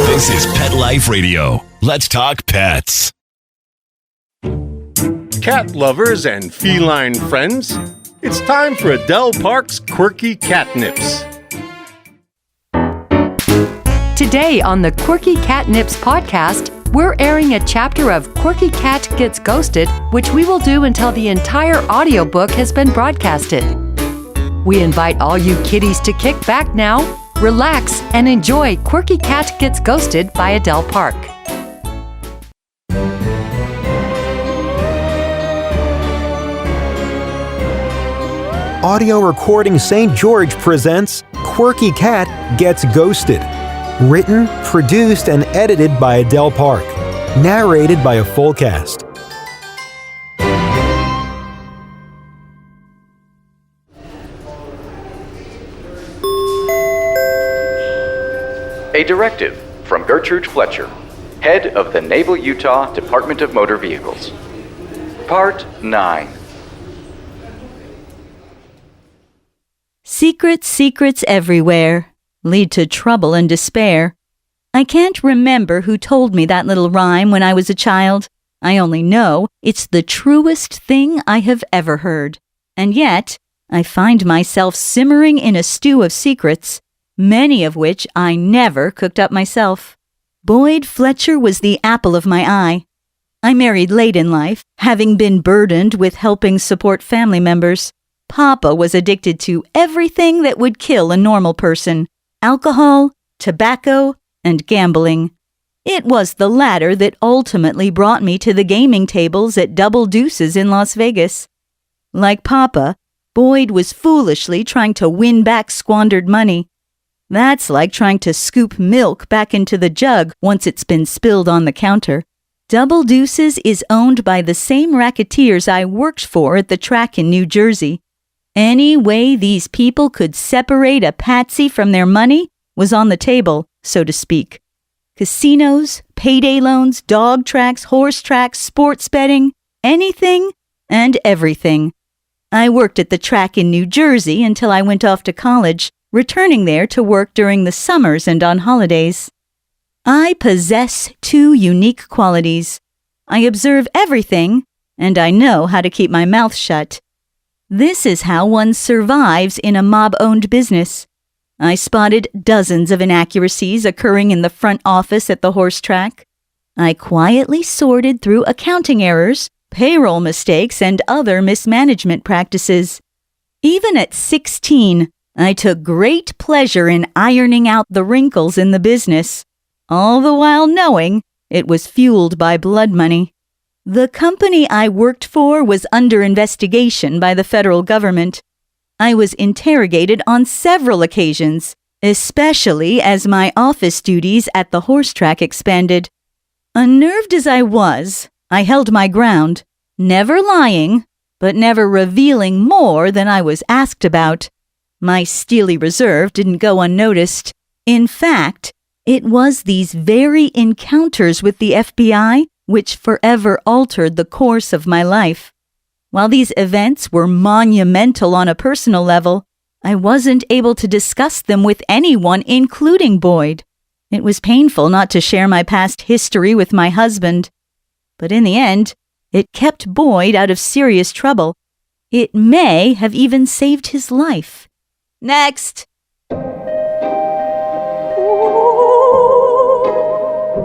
This is Pet Life Radio. Let's talk pets. Cat lovers and feline friends, it's time for Adele Park's Quirky Cat Nips. Today on the Quirky Cat Nips Podcast, we're airing a chapter of Quirky Cat Gets Ghosted, which we will do until the entire audiobook has been broadcasted. We invite all you kitties to kick back now, relax, and enjoy Quirky Cat Gets Ghosted by Adele Park. Audio Recording St. George presents Quirky Cat Gets Ghosted. Written, produced, and edited by Adele Park. Narrated by a full cast. A directive from Gertrude Fletcher, head of the Naval Utah Department of Motor Vehicles. Part 9. Secrets everywhere lead to trouble and despair. I can't remember who told me that little rhyme when I was a child. I only know it's the truest thing I have ever heard. And yet, I find myself simmering in a stew of secrets, many of which I never cooked up myself. Boyd Fletcher was the apple of my eye. I married late in life, having been burdened with helping support family members. Papa was addicted to everything that would kill a normal person: alcohol, tobacco, and gambling. It was the latter that ultimately brought me to the gaming tables at Double Deuces in Las Vegas. Like Papa, Boyd was foolishly trying to win back squandered money. That's like trying to scoop milk back into the jug once it's been spilled on the counter. Double Deuces is owned by the same racketeers I worked for at the track in New Jersey. Any way these people could separate a patsy from their money was on the table, so to speak. Casinos, payday loans, dog tracks, horse tracks, sports betting, anything and everything. I worked at the track in New Jersey until I went off to college, returning there to work during the summers and on holidays. I possess two unique qualities. I observe everything, and I know how to keep my mouth shut. This is how one survives in a mob-owned business. I spotted dozens of inaccuracies occurring in the front office at the horse track. I quietly sorted through accounting errors, payroll mistakes, and other mismanagement practices. Even at 16, I took great pleasure in ironing out the wrinkles in the business, all the while knowing it was fueled by blood money. The company I worked for was under investigation by the federal government. I was interrogated on several occasions, especially as my office duties at the horse track expanded. Unnerved as I was, I held my ground, never lying, but never revealing more than I was asked about. My steely reserve didn't go unnoticed. In fact, it was these very encounters with the FBI which forever altered the course of my life. While these events were monumental on a personal level, I wasn't able to discuss them with anyone, including Boyd. It was painful not to share my past history with my husband. But in the end, it kept Boyd out of serious trouble. It may have even saved his life. Next!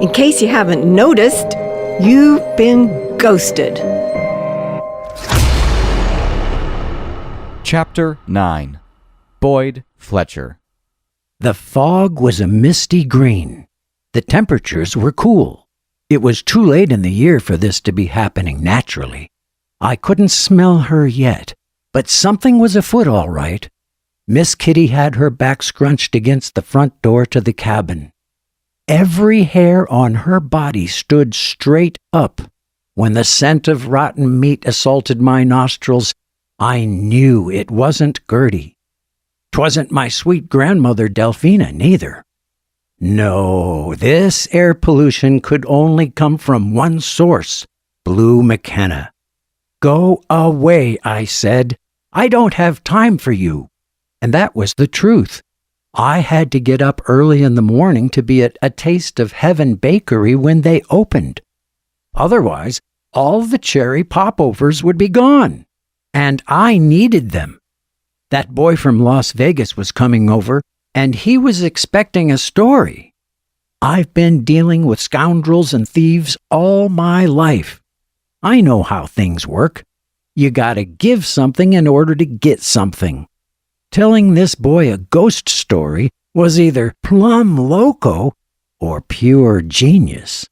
In case you haven't noticed, you've been ghosted. Chapter 9. Boyd Fletcher. The fog was a misty green. The temperatures were cool. It was too late in the year for this to be happening naturally. I couldn't smell her yet, but something was afoot all right. Miss Kitty had her back scrunched against the front door to the cabin. Every hair on her body stood straight up. When the scent of rotten meat assaulted my nostrils, I knew it wasn't Gertie. 'Twasn't my sweet grandmother Delphina, neither. No, this air pollution could only come from one source, Blue McKenna. Go away, I said. I don't have time for you. And that was the truth. I had to get up early in the morning to be at a Taste of Heaven bakery when they opened. Otherwise, all the cherry popovers would be gone, and I needed them. That boy from Las Vegas was coming over, and he was expecting a story. I've been dealing with scoundrels and thieves all my life. I know how things work. You gotta give something in order to get something. Telling this boy a ghost story was either plumb loco or pure genius.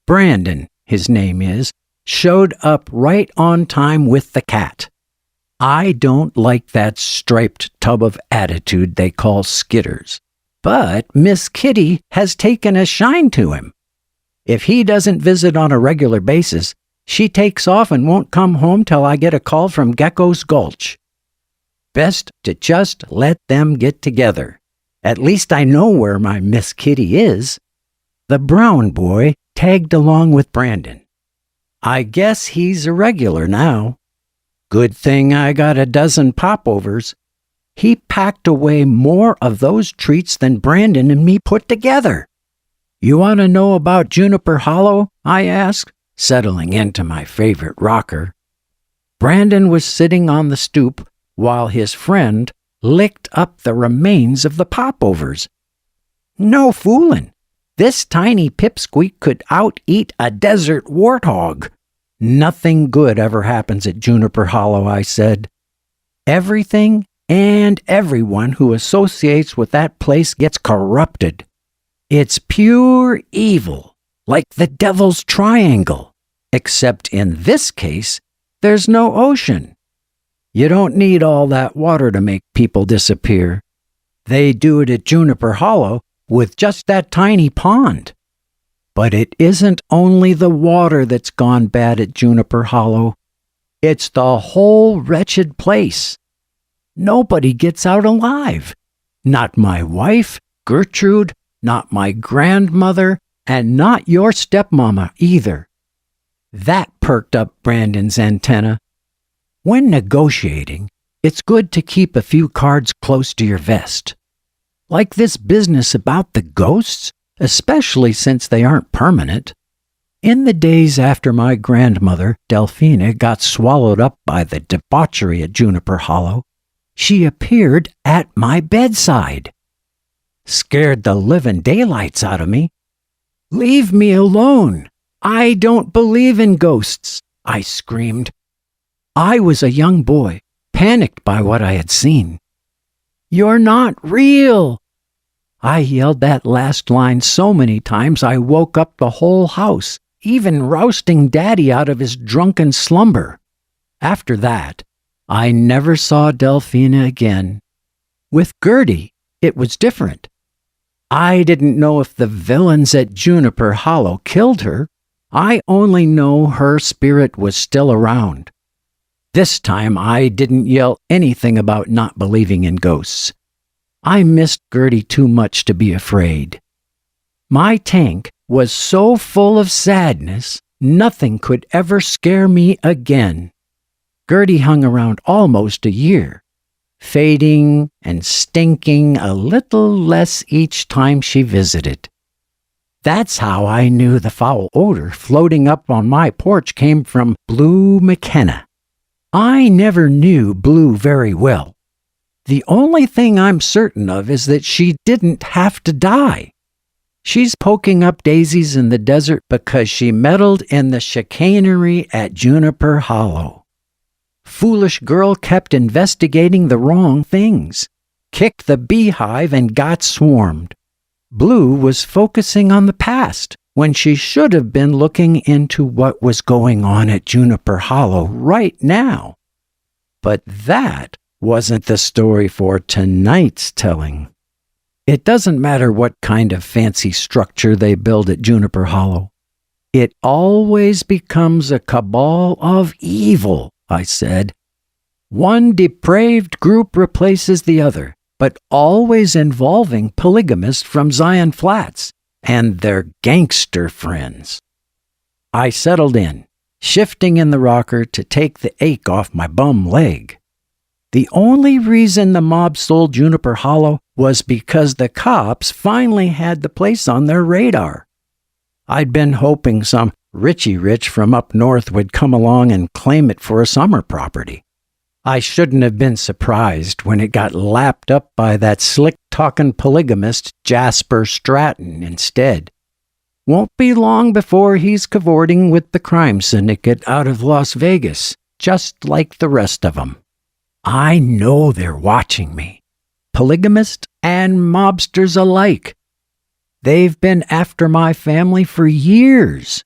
Brandon, his name is, showed up right on time with the cat. I don't like that striped tub of attitude they call Skitters, but Miss Kitty has taken a shine to him. If he doesn't visit on a regular basis, she takes off and won't come home till I get a call from Gecko's Gulch. Best to just let them get together. At least I know where my Miss Kitty is. The brown boy tagged along with Brandon. I guess he's a regular now. Good thing I got a dozen popovers. He packed away more of those treats than Brandon and me put together. You want to know about Juniper Hollow? I asked, settling into my favorite rocker. Brandon was sitting on the stoop while his friend licked up the remains of the popovers. No foolin'. This tiny pipsqueak could out-eat a desert warthog. Nothing good ever happens at Juniper Hollow, I said. Everything and everyone who associates with that place gets corrupted. It's pure evil, like the Devil's Triangle, except in this case, there's no ocean. You don't need all that water to make people disappear. They do it at Juniper Hollow with just that tiny pond. But it isn't only the water that's gone bad at Juniper Hollow. It's the whole wretched place. Nobody gets out alive. Not my wife, Gertrude, not my grandmother, and not your stepmama either. That perked up Brandon's antenna. When negotiating, it's good to keep a few cards close to your vest. Like this business about the ghosts, especially since they aren't permanent. In the days after my grandmother, Delphina, got swallowed up by the debauchery at Juniper Hollow, she appeared at my bedside. Scared the living daylights out of me. "Leave me alone. I don't believe in ghosts," I screamed. I was a young boy, panicked by what I had seen. "You're not real." I yelled that last line so many times I woke up the whole house, even rousting Daddy out of his drunken slumber. After that, I never saw Delphina again. With Gertie, it was different. I didn't know if the villains at Juniper Hollow killed her. I only know her spirit was still around. This time I didn't yell anything about not believing in ghosts. I missed Gertie too much to be afraid. My tank was so full of sadness, nothing could ever scare me again. Gertie hung around almost a year, fading and stinking a little less each time she visited. That's how I knew the foul odor floating up on my porch came from Blue McKenna. I never knew Blue very well. The only thing I'm certain of is that she didn't have to die. She's poking up daisies in the desert because she meddled in the chicanery at Juniper Hollow. Foolish girl kept investigating the wrong things, kicked the beehive and got swarmed. Blue was focusing on the past when she should have been looking into what was going on at Juniper Hollow right now. But that wasn't the story for tonight's telling. It doesn't matter what kind of fancy structure they build at Juniper Hollow. It always becomes a cabal of evil, I said. One depraved group replaces the other, but always involving polygamists from Zion Flats and their gangster friends. I settled in, shifting in the rocker to take the ache off my bum leg. The only reason the mob sold Juniper Hollow was because the cops finally had the place on their radar. I'd been hoping some Richie Rich from up north would come along and claim it for a summer property. I shouldn't have been surprised when it got lapped up by that slick-talking polygamist Jasper Stratton instead. Won't be long before he's cavorting with the crime syndicate out of Las Vegas, just like the rest of them. I know they're watching me, polygamists and mobsters alike. They've been after my family for years.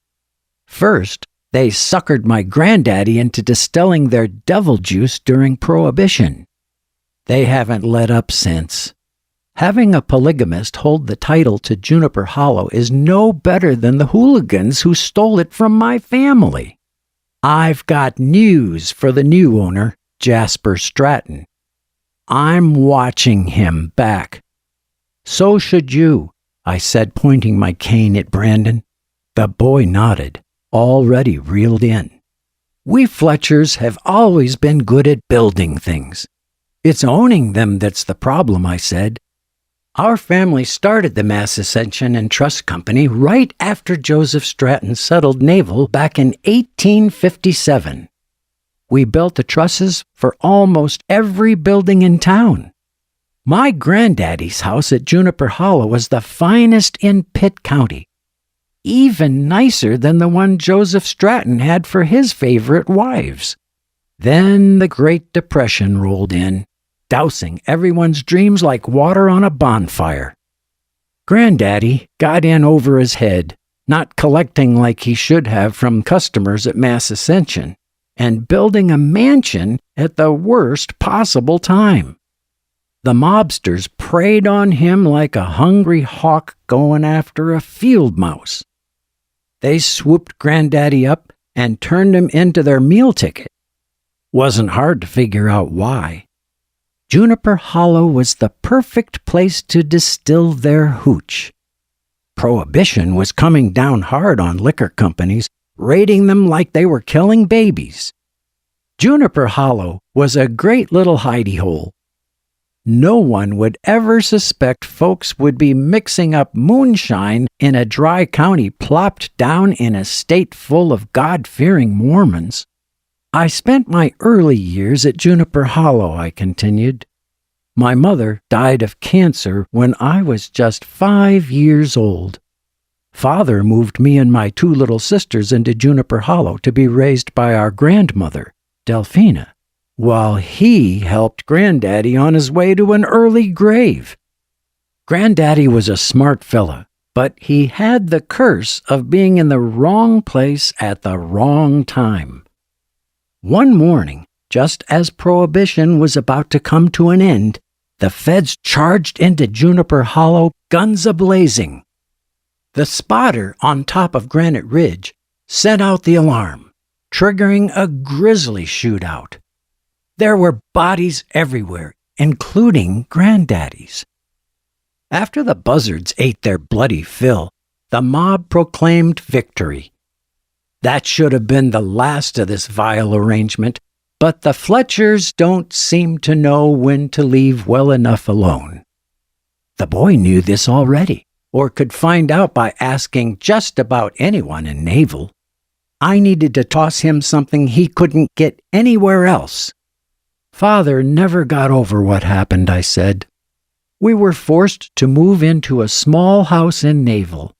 First, they suckered my granddaddy into distilling their devil juice during Prohibition. They haven't let up since. Having a polygamist hold the title to Juniper Hollow is no better than the hooligans who stole it from my family. I've got news for the new owner, Jasper Stratton. I'm watching him back. So should you, I said, pointing my cane at Brandon. The boy nodded, already reeled in. We Fletchers have always been good at building things. It's owning them that's the problem, I said. Our family started the Mass Ascension and Trust Company right after Joseph Stratton settled Naval back in 1857. We built the trusses for almost every building in town. My granddaddy's house at Juniper Hollow was the finest in Pitt County, even nicer than the one Joseph Stratton had for his favorite wives. Then the Great Depression rolled in, dousing everyone's dreams like water on a bonfire. Granddaddy got in over his head, not collecting like he should have from customers at Mass Ascension, and building a mansion at the worst possible time. The mobsters preyed on him like a hungry hawk going after a field mouse. They swooped Granddaddy up and turned him into their meal ticket. Wasn't hard to figure out why. Juniper Hollow was the perfect place to distill their hooch. Prohibition was coming down hard on liquor companies, raiding them like they were killing babies. Juniper Hollow was a great little hidey hole. No one would ever suspect folks would be mixing up moonshine in a dry county plopped down in a state full of God-fearing Mormons. I spent my early years at Juniper Hollow, I continued. My mother died of cancer when I was just 5 years old. Father moved me and my 2 little sisters into Juniper Hollow to be raised by our grandmother, Delphina, while he helped Granddaddy on his way to an early grave. Granddaddy was a smart fella, but he had the curse of being in the wrong place at the wrong time. One morning, just as Prohibition was about to come to an end, the feds charged into Juniper Hollow, guns a-blazing. The spotter on top of Granite Ridge sent out the alarm, triggering a grisly shootout. There were bodies everywhere, including Granddaddy's. After the buzzards ate their bloody fill, the mob proclaimed victory. That should have been the last of this vile arrangement, but the Fletchers don't seem to know when to leave well enough alone. The boy knew this already, or could find out by asking just about anyone in Naval. I needed to toss him something he couldn't get anywhere else. Father never got over what happened, I said. We were forced to move into a small house in Naval.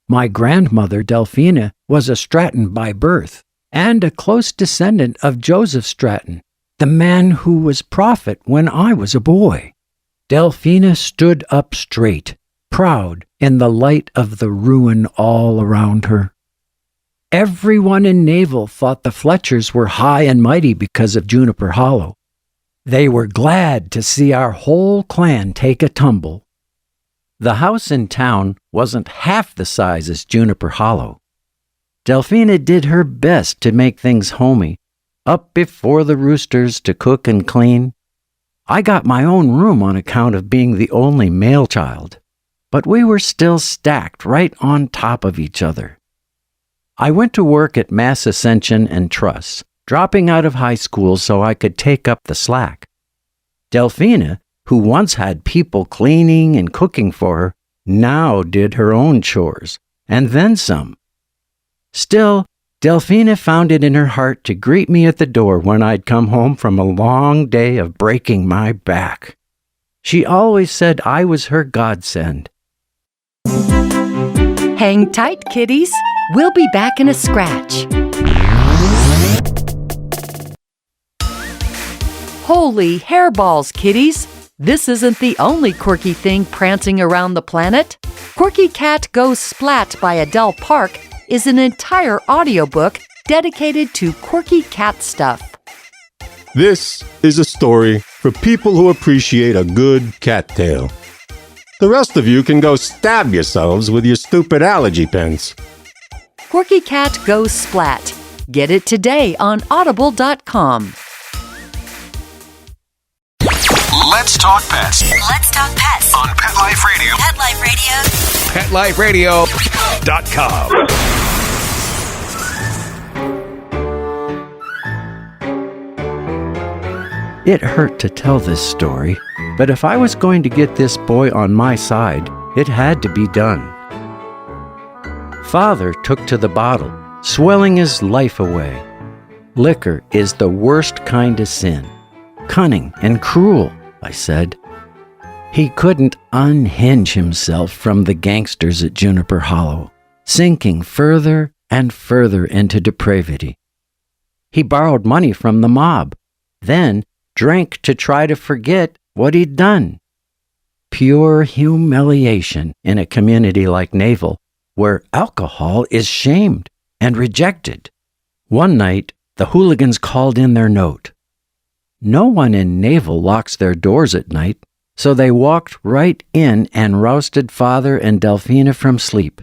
My grandmother, Delphina, was a Stratton by birth, and a close descendant of Joseph Stratton, the man who was prophet when I was a boy. Delphina stood up straight, proud in the light of the ruin all around her. Everyone in Naval thought the Fletchers were high and mighty because of Juniper Hollow. They were glad to see our whole clan take a tumble. The house in town wasn't half the size as Juniper Hollow. Delphina did her best to make things homey, up before the roosters to cook and clean. I got my own room on account of being the only male child, but we were still stacked right on top of each other. I went to work at Mass Ascension and Trust, dropping out of high school so I could take up the slack. Delphina, who once had people cleaning and cooking for her, now did her own chores, and then some. Still, Delphina found it in her heart to greet me at the door when I'd come home from a long day of breaking my back. She always said I was her godsend. Hang tight, kitties. We'll be back in a scratch. Holy hairballs, kitties! This isn't the only quirky thing prancing around the planet. Quirky Cat Goes Splat by Adele Park is an entire audiobook dedicated to quirky cat stuff. This is a story for people who appreciate a good cat tale. The rest of you can go stab yourselves with your stupid allergy pens. Quirky Cat Goes Splat. Get it today on audible.com. Let's talk pets Let's talk pets on Pet Life Radio. Pet Life Radio. PetLifeRadio.com. It hurt to tell this story, but if I was going to get this boy on my side, it had to be done. Father took to the bottle, swelling his life away. Liquor is the worst kind of sin. Cunning and cruel, I said. He couldn't unhinge himself from the gangsters at Juniper Hollow, sinking further and further into depravity. He borrowed money from the mob, then drank to try to forget what he'd done. Pure humiliation in a community like Naval, where alcohol is shamed and rejected. One night, the hooligans called in their note. No one in Naval locks their doors at night, so they walked right in and rousted Father and Delphina from sleep.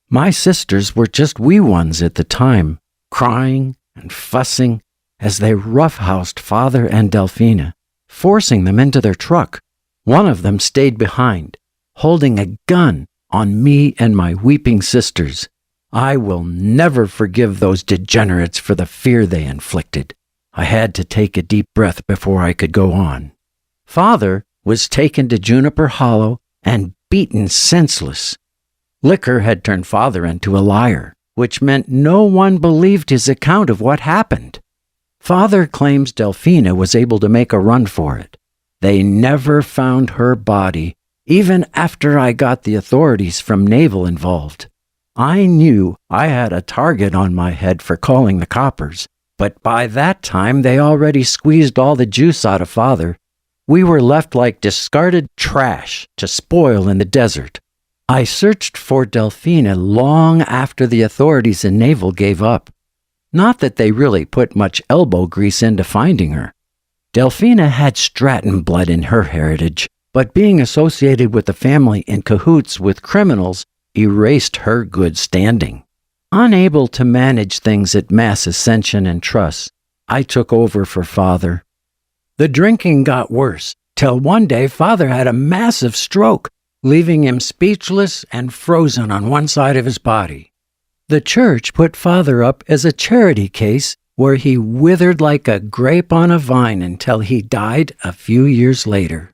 My sisters were just wee ones at the time, crying and fussing as they roughhoused Father and Delphina, forcing them into their truck. One of them stayed behind, holding a gun on me and my weeping sisters. I will never forgive those degenerates for the fear they inflicted. I had to take a deep breath before I could go on. Father was taken to Juniper Hollow and beaten senseless. Liquor had turned Father into a liar, which meant no one believed his account of what happened. Father claims Delphina was able to make a run for it. They never found her body, even after I got the authorities from Naval involved. I knew I had a target on my head for calling the coppers, but by that time they already squeezed all the juice out of Father. We were left like discarded trash to spoil in the desert. I searched for Delphina long after the authorities in Naval gave up. Not that they really put much elbow grease into finding her. Delphina had Stratton blood in her heritage, but being associated with a family in cahoots with criminals erased her good standing. Unable to manage things at Mass Ascension and Trust, I took over for Father. The drinking got worse, till one day Father had a massive stroke, leaving him speechless and frozen on one side of his body. The church put Father up as a charity case where he withered like a grape on a vine until he died a few years later.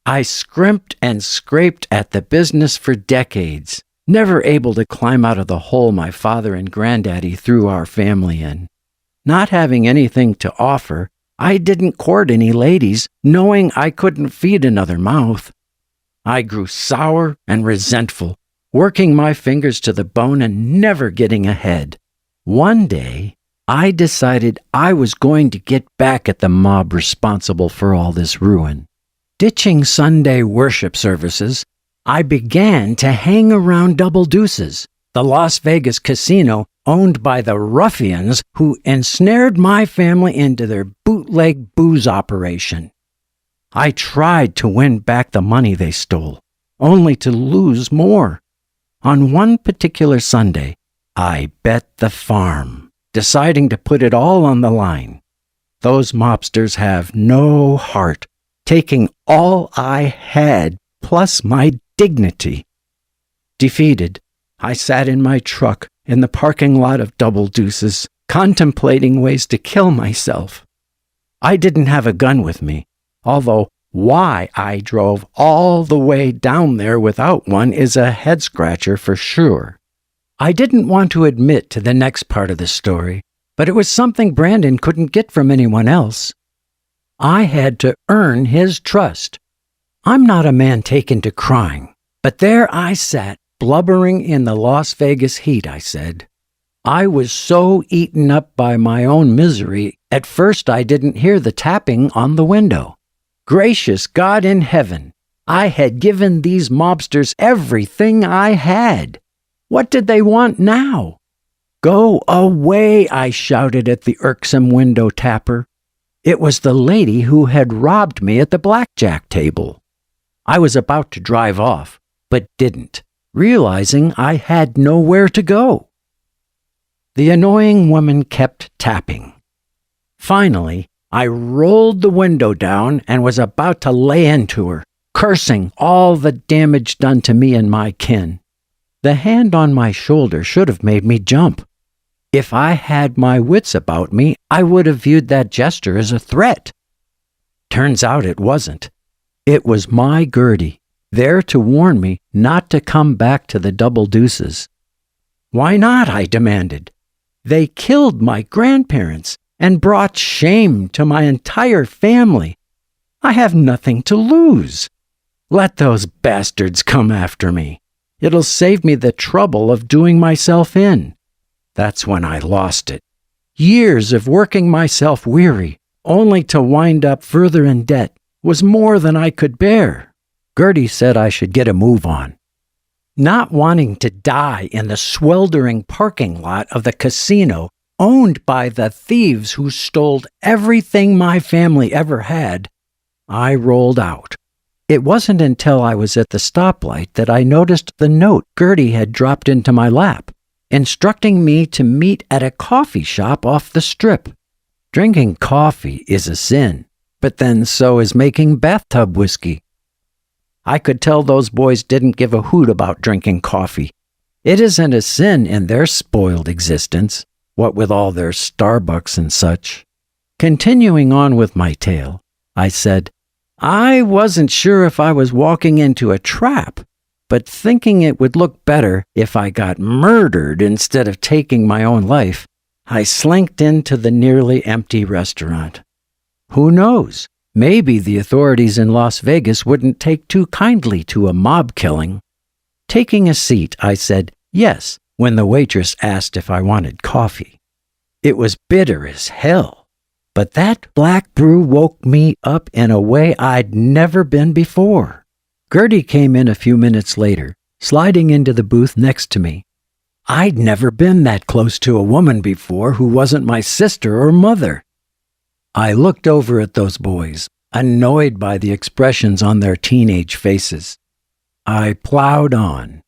I scrimped and scraped at the business for decades, never able to climb out of the hole my father and granddaddy threw our family in. Not having anything to offer, I didn't court any ladies, knowing I couldn't feed another mouth. I grew sour and resentful, working my fingers to the bone and never getting ahead. One day, I decided I was going to get back at the mob responsible for all this ruin. Ditching Sunday worship services, I began to hang around Double Deuces, the Las Vegas casino owned by the ruffians who ensnared my family into their bootleg booze operation. I tried to win back the money they stole, only to lose more. On one particular Sunday, I bet the farm, deciding to put it all on the line. Those mobsters have no heart, taking all I had plus my dignity. Defeated, I sat in my truck in the parking lot of Double Deuces, contemplating ways to kill myself. I didn't have a gun with me, although Why I drove all the way down there without one is a head-scratcher for sure. I didn't want to admit to the next part of the story, but it was something Brandon couldn't get from anyone else. I had to earn his trust. I'm not a man taken to crying, but there I sat, blubbering in the Las Vegas heat, I said. I was so eaten up by my own misery, at first I didn't hear the tapping on the window. Gracious God in heaven, I had given these mobsters everything I had. What did they want now? Go away, I shouted at the irksome window tapper. It was the lady who had robbed me at the blackjack table. I was about to drive off, but didn't, realizing I had nowhere to go. The annoying woman kept tapping. Finally, I rolled the window down and was about to lay into her, cursing all the damage done to me and my kin. The hand on my shoulder should have made me jump. If I had my wits about me, I would have viewed that gesture as a threat. Turns out it wasn't. It was my Gertie, there to warn me not to come back to the double deuces. Why not? I demanded. They killed my grandparents and brought shame to my entire family. I have nothing to lose. Let those bastards come after me. It'll save me the trouble of doing myself in. That's when I lost it. Years of working myself weary, only to wind up further in debt, was more than I could bear. Gertie said I should get a move on. Not wanting to die in the sweltering parking lot of the casino owned by the thieves who stole everything my family ever had, I rolled out. It wasn't until I was at the stoplight that I noticed the note Gertie had dropped into my lap, instructing me to meet at a coffee shop off the strip. Drinking coffee is a sin, but then so is making bathtub whiskey. I could tell those boys didn't give a hoot about drinking coffee. It isn't a sin in their spoiled existence, what with all their Starbucks and such. Continuing on with my tale, I said, I wasn't sure if I was walking into a trap, but thinking it would look better if I got murdered instead of taking my own life, I slinked into the nearly empty restaurant. Who knows? Maybe the authorities in Las Vegas wouldn't take too kindly to a mob killing. Taking a seat, I said yes when the waitress asked if I wanted coffee. It was bitter as hell, but that black brew woke me up in a way I'd never been before. Gertie came in a few minutes later, sliding into the booth next to me. I'd never been that close to a woman before who wasn't my sister or mother. I looked over at those boys, annoyed by the expressions on their teenage faces. I plowed on.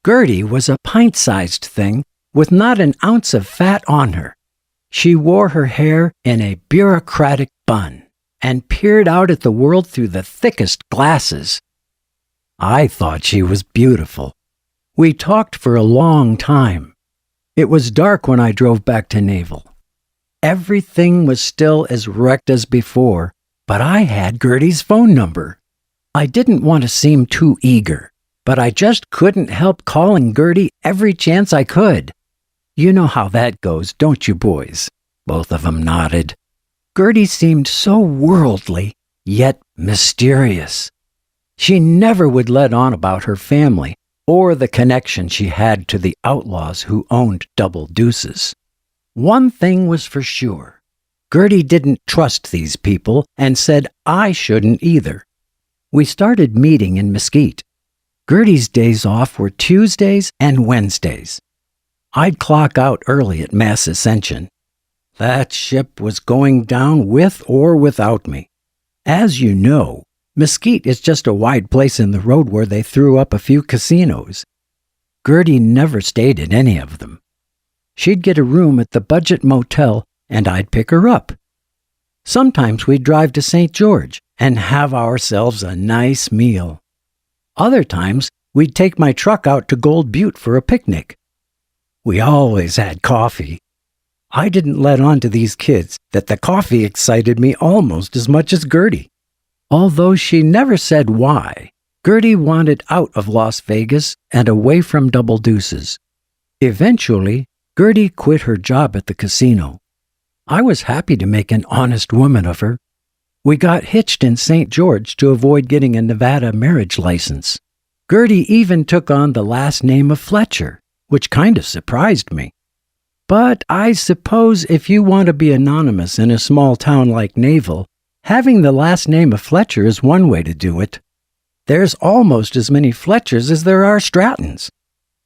Gertie was a pint-sized thing with not an ounce of fat on her. She wore her hair in a bureaucratic bun and peered out at the world through the thickest glasses. I thought she was beautiful. We talked for a long time. It was dark when I drove back to Naval. Everything was still as wrecked as before, but I had Gertie's phone number. I didn't want to seem too eager, but I just couldn't help calling Gertie every chance I could. You know how that goes, don't you, boys? Both of them nodded. Gertie seemed so worldly, yet mysterious. She never would let on about her family or the connection she had to the outlaws who owned double deuces. One thing was for sure. Gertie didn't trust these people and said I shouldn't either. We started meeting in Mesquite. Gertie's days off were Tuesdays and Wednesdays. I'd clock out early at Mass Ascension. That ship was going down with or without me. As you know, Mesquite is just a wide place in the road where they threw up a few casinos. Gertie never stayed at any of them. She'd get a room at the budget motel, and I'd pick her up. Sometimes we'd drive to St. George and have ourselves a nice meal. Other times, we'd take my truck out to Gold Butte for a picnic. We always had coffee. I didn't let on to these kids that the coffee excited me almost as much as Gertie. Although she never said why, Gertie wanted out of Las Vegas and away from double deuces. Eventually, Gertie quit her job at the casino. I was happy to make an honest woman of her. We got hitched in St. George to avoid getting a Nevada marriage license. Gertie even took on the last name of Fletcher, which kind of surprised me. But I suppose if you want to be anonymous in a small town like Naval, having the last name of Fletcher is one way to do it. There's almost as many Fletchers as there are Strattons.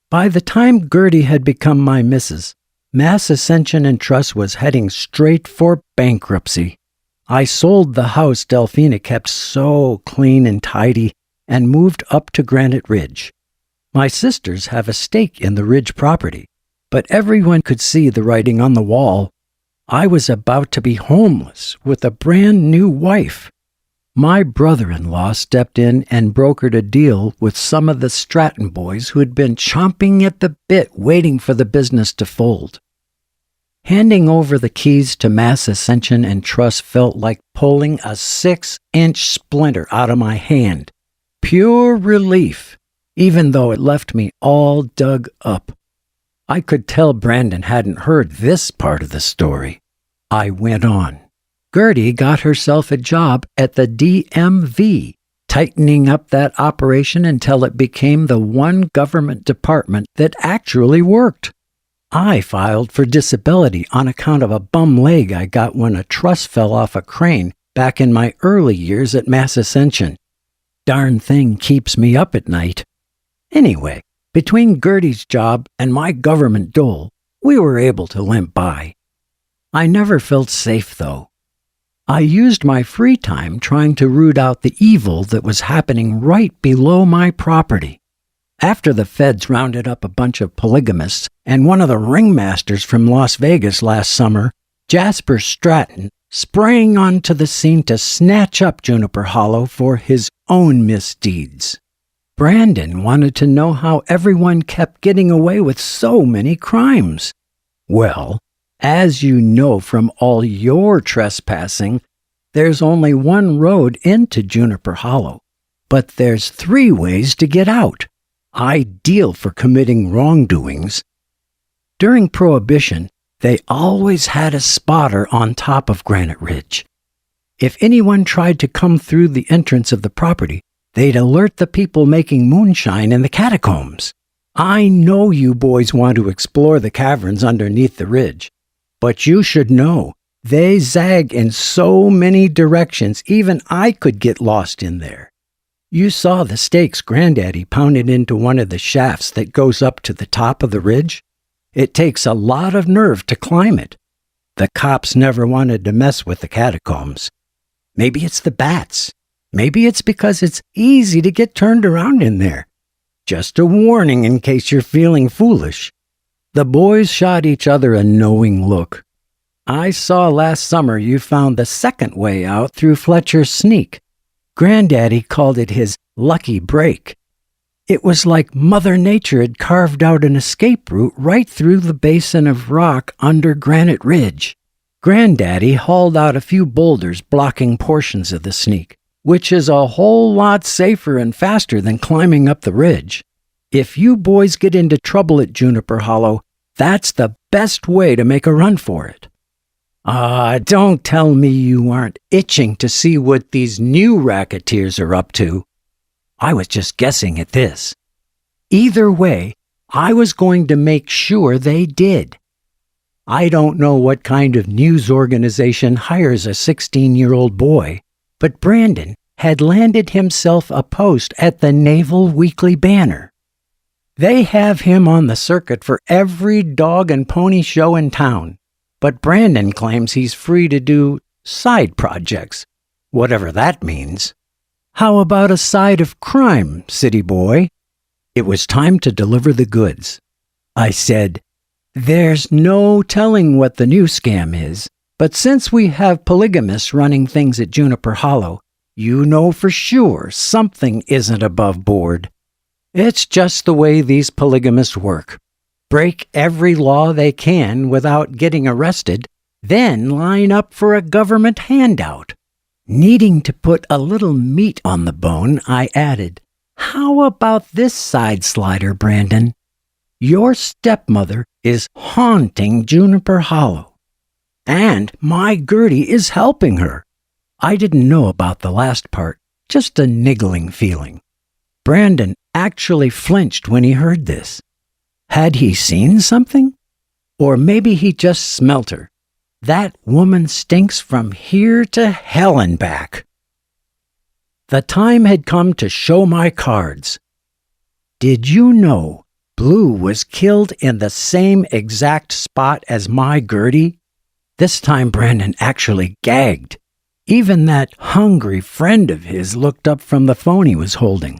By the time Gertie had become my missus, Mass Ascension and Trust was heading straight for bankruptcy. I sold the house Delphina kept so clean and tidy and moved up to Granite Ridge. My sisters have a stake in the Ridge property, but everyone could see the writing on the wall. I was about to be homeless with a brand new wife. My brother-in-law stepped in and brokered a deal with some of the Stratton boys who had been chomping at the bit waiting for the business to fold. Handing over the keys to Mass Ascension and Trust felt like pulling a 6-inch splinter out of my hand. Pure relief, even though it left me all dug up. I could tell Brandon hadn't heard this part of the story. I went on. Gertie got herself a job at the DMV, tightening up that operation until it became the one government department that actually worked. I filed for disability on account of a bum leg I got when a truss fell off a crane back in my early years at Mass Ascension. Darn thing keeps me up at night. Anyway, between Gertie's job and my government dole, we were able to limp by. I never felt safe, though. I used my free time trying to root out the evil that was happening right below my property. After the feds rounded up a bunch of polygamists and one of the ringmasters from Las Vegas last summer, Jasper Stratton sprang onto the scene to snatch up Juniper Hollow for his own misdeeds. Brandon wanted to know how everyone kept getting away with so many crimes. Well, as you know from all your trespassing, there's only one road into Juniper Hollow, but there's 3 ways to get out, ideal for committing wrongdoings. During Prohibition, they always had a spotter on top of Granite Ridge. If anyone tried to come through the entrance of the property, they'd alert the people making moonshine in the catacombs. I know you boys want to explore the caverns underneath the ridge, but you should know, they zag in so many directions, even I could get lost in there. You saw the stakes Granddaddy pounded into one of the shafts that goes up to the top of the ridge? It takes a lot of nerve to climb it. The cops never wanted to mess with the catacombs. Maybe it's the bats. Maybe it's because it's easy to get turned around in there. Just a warning in case you're feeling foolish. The boys shot each other a knowing look. I saw last summer you found the second way out through Fletcher's sneak. Granddaddy called it his lucky break. It was like Mother Nature had carved out an escape route right through the basin of rock under Granite Ridge. Granddaddy hauled out a few boulders blocking portions of the sneak, which is a whole lot safer and faster than climbing up the ridge. If you boys get into trouble at Juniper Hollow, that's the best way to make a run for it. Don't tell me you aren't itching to see what these new racketeers are up to. I was just guessing at this. Either way, I was going to make sure they did. I don't know what kind of news organization hires a 16-year-old boy, but Brandon had landed himself a post at the Naval Weekly Banner. They have him on the circuit for every dog and pony show in town, but Brandon claims he's free to do side projects, whatever that means. How about a side of crime, city boy? It was time to deliver the goods. I said, there's no telling what the new scam is, but since we have polygamists running things at Juniper Hollow, you know for sure something isn't above board. It's just the way these polygamists work. Break every law they can without getting arrested, then line up for a government handout. Needing to put a little meat on the bone, I added, "How about this side slider, Brandon? Your stepmother is haunting Juniper Hollow, and my Gertie is helping her." I didn't know about the last part, just a niggling feeling. Brandon actually flinched when he heard this. Had he seen something? Or maybe he just smelt her. That woman stinks from here to hell and back. The time had come to show my cards. Did you know Blue was killed in the same exact spot as my Gertie? This time Brandon actually gagged. Even that hungry friend of his looked up from the phone he was holding.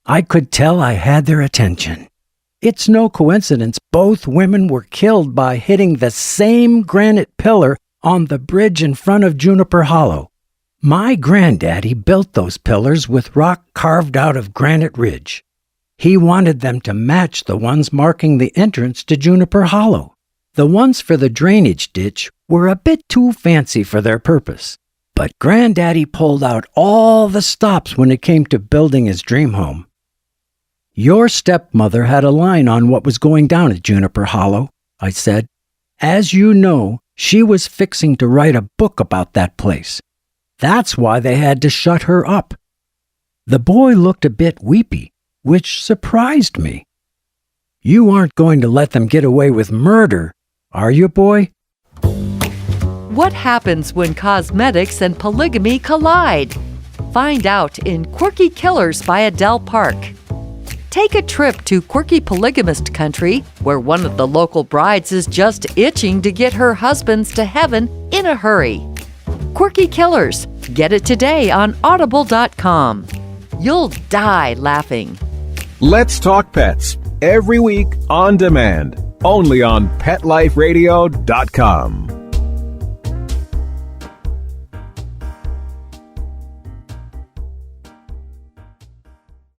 I could tell I had their attention. It's no coincidence both women were killed by hitting the same granite pillar on the bridge in front of Juniper Hollow. My granddaddy built those pillars with rock carved out of Granite Ridge. He wanted them to match the ones marking the entrance to Juniper Hollow. The ones for the drainage ditch were a bit too fancy for their purpose, but Granddaddy pulled out all the stops when it came to building his dream home. Your stepmother had a line on what was going down at Juniper Hollow, I said. As you know, she was fixing to write a book about that place. That's why they had to shut her up. The boy looked a bit weepy, which surprised me. You aren't going to let them get away with murder, are you, boy? What happens when cosmetics and polygamy collide? Find out in Quirky Killers by Adele Park. Take a trip to quirky polygamist country, where one of the local brides is just itching to get her husbands to heaven in a hurry. Quirky Killers. Get it today on audible.com. You'll die laughing. Let's Talk Pets, every week on demand, only on PetLifeRadio.com.